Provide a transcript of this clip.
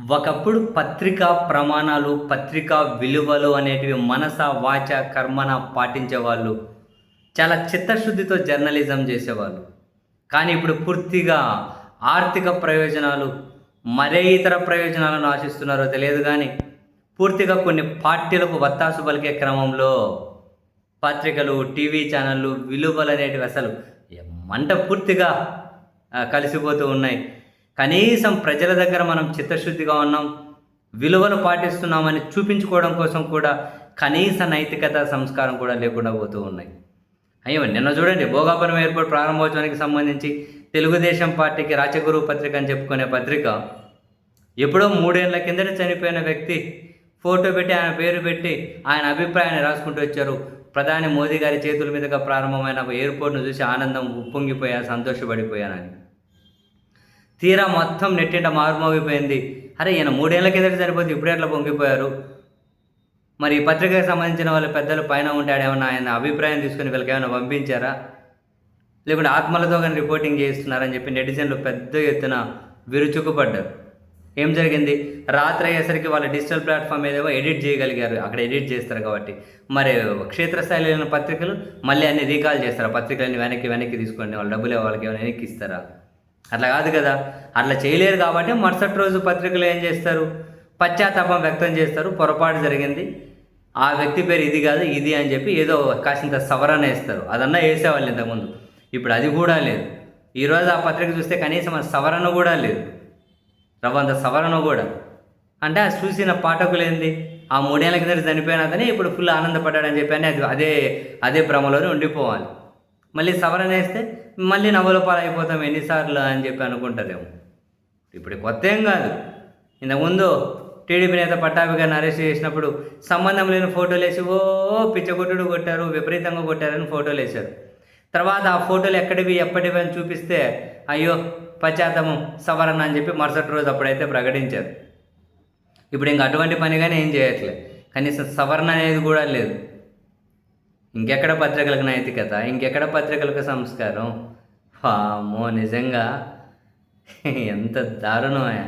ఒకప్పుడు పత్రికా ప్రమాణాలు, పత్రికా విలువలు అనేటివి మనస, వాచ, కర్మన పాటించేవాళ్ళు. చాలా చిత్తశుద్ధితో జర్నలిజం జేసేవాళ్ళు. కానీ ఇప్పుడు పూర్తిగా ఆర్థిక ప్రయోజనాలు, మరే ఇతర ప్రయోజనాలను ఆశిస్తున్నారో తెలియదు గానీ, పూర్తిగా కొన్ని పార్టీలకు వత్తాసు పలికే క్రమంలో పత్రికలు, టీవీ ఛానళ్ళు విలువలనేటివి అసలు మంట పూర్తిగా కలిసిపోతూ ఉన్నాయి. కనీసం ప్రజల దగ్గర మనం చిత్తశుద్ధిగా ఉన్నాం, విలువలు పాటిస్తున్నామని చూపించుకోవడం కోసం కూడా కనీస నైతికత, సంస్కారం కూడా లేకుండా పోతూ ఉన్నాయి. అయ్యో! నిన్న చూడండి భోగాపురం ఎయిర్‌పోర్ట్ ప్రారంభోత్సవానికి సంబంధించి తెలుగుదేశం పార్టీకి రాచగురువు పత్రిక అని చెప్పుకునే పత్రిక, ఎప్పుడో 3 ఏళ్ల కిందట చనిపోయిన వ్యక్తి ఫోటో పెట్టి, ఆయన పేరు పెట్టి, ఆయన అభిప్రాయాన్ని రాసుకుంటూ వచ్చారు. ప్రధాని మోదీ గారి చేతుల మీదుగా ప్రారంభమైన ఎయిర్‌పోర్ట్‌ను చూసి ఆనందం ఉప్పొంగిపోయా, సంతోషపడిపోయానని. తీరా మొత్తం నెట్టింట మారుమోగిపోయింది. అరే! ఈయన 3 ఏళ్ల కిందట చనిపోతే ఇప్పుడు ఎట్లా పొంగిపోయారు? మరి ఈ పత్రికకు సంబంధించిన వాళ్ళ పెద్దలు పైన ఉంటే ఆడేమన్నా ఆయన అభిప్రాయం తీసుకొని వీళ్ళకేమైనా పంపించారా? లేకుంటే ఆత్మలతో గాని రిపోర్టింగ్ చేయిస్తున్నారని చెప్పి నెటిజన్లు పెద్ద ఎత్తున విరుచుకుపడ్డారు. ఏం జరిగింది? రాత్రి అయ్యేసరికి వాళ్ళ డిజిటల్ ప్లాట్‌ఫామ్ ఏదేవో ఎడిట్ చేయగలిగారు. అక్కడ ఎడిట్ చేస్తారు కాబట్టి. మరి క్షేత్రస్థాయిలో ఉన్న పత్రికలు మళ్ళీ అన్నీ రీకాల్ చేస్తారా? పత్రికలన్నీ వెనక్కి తీసుకోండి. వాళ్ళ డబ్బులు వాళ్ళకి ఏమైనా వెనక్కి ఇస్తారా? అట్లా కాదు కదా! అట్లా చేయలేరు కాబట్టి మరుసటి రోజు పత్రికలు ఏం చేస్తారు? పశ్చాత్తాపం వ్యక్తం చేస్తారు. పొరపాటు జరిగింది. ఆ వ్యక్తి పేరు ఇది కాదు, ఇది అని చెప్పి ఏదో కాసింత సవరణ ఏస్తారు. అదన్నా ఏసేవాళ్ళు ఇంతకుముందు. ఇప్పుడు అది కూడా లేదు. ఈరోజు ఆ పత్రిక చూస్తే కనీసం ఆ సవరణ కూడా లేదు. రవ్వంత సవరణ కూడా. అంటే అది చూసిన పాఠకులేంది? ఆ 3 ఏళ్ల కిందట చనిపోయిన అతనే ఇప్పుడు ఫుల్ ఆనందపడ్డాడని చెప్పి అని అదే భ్రమలోనే ఉండిపోవాలి. మళ్ళీ సవరణ ఏస్తే మళ్ళీ నవ్వుల పాలైపోతాం ఎన్నిసార్లు అని చెప్పి అనుకుంటారేమో. ఇప్పుడు కొత్త ఏం కాదు. ఇంతకుముందు టీడీపీ నేత పట్టాభి గారిని అరెస్ట్ చేసినప్పుడు సంబంధం లేని ఫోటోలేసి పిచ్చగొట్టుడు కొట్టారు, విపరీతంగా కొట్టారని ఫోటోలేశారు. తర్వాత ఆ ఫోటోలు ఎక్కడివి ఎప్పటివి అని చూపిస్తే అయ్యో పశ్చాత్తాపం, సవరణ అని చెప్పి మరుసటి రోజు అప్పుడైతే ప్రకటించారు. ఇప్పుడు ఇంక అటువంటి పనిగానే ఏం చేయట్లే. కనీసం సవరణ అనేది కూడా లేదు. ఇంకెక్కడ పత్రికలకు నైతికత, ఇంకెక్కడ పత్రికలకు సంస్కారం? వామ్మో! నిజంగా ఎంత దారుణమయ్యా!